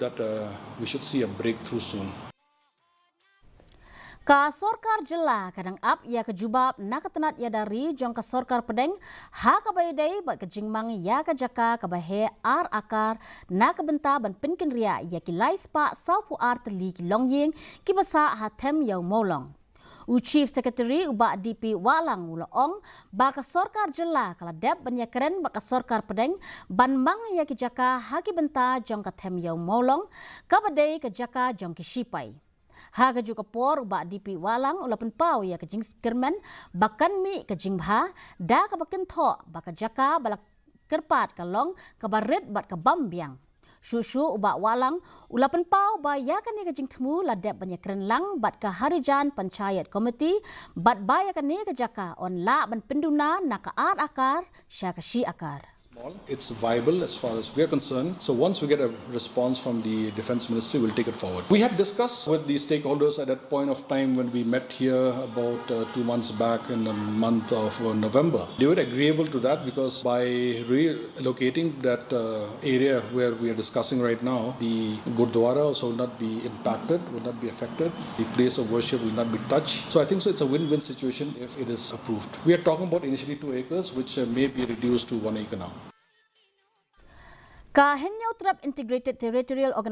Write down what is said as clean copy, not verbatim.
that we should see a breakthrough soon. Ka Sorkar Jylla kadang up ya ke Jubab nakatanat ya dari jong ka Sorkar pedeng ha ka baydai bat ke jingmang ya ka jaka ka bahe ar akar na ka benta ban Pynkynriah ya ki lai spa saupu ar teli ki Longiing ki basa ha tem ya Mawlong. Chief Secretary uba DP Walang Ulaong ba ka Sorkar Jylla kala dep ban ya keren ba ka Sorkar pedeng ban mang ya ki jaka ha ki benta jong ka tem ya Mawlong ka badai ka jaka jong ki Shipai. Haga juga por ba DP Walang ulapan pau ya kejing kermen bakan mi kejing bha da ka bakan tho baka jaka balak kerpat kalong ka baret bat ka bambiang susu uba Walang ulapan pau ba ya kan ni kejing temu ladep banyak keren lang bat ka harijan panchayat komiti bat ba ya kan ni ka jaka on la ban penduna nak ar akar sya ka shi akar. It's viable as far as we're concerned. So once we get a response from the Defence Ministry, we'll take it forward. We had discussed with the stakeholders at that point of time when we met here about 2 months back in the month of November. They were agreeable to that because by relocating that area where we are discussing right now, the Gurdwara also will not be impacted, will not be affected. The place of worship will not be touched. So I think it's a win-win situation if it is approved. We are talking about initially 2 acres, which may be reduced to 1 acre now. Ka Henyau Trap Integrated Territorial Organization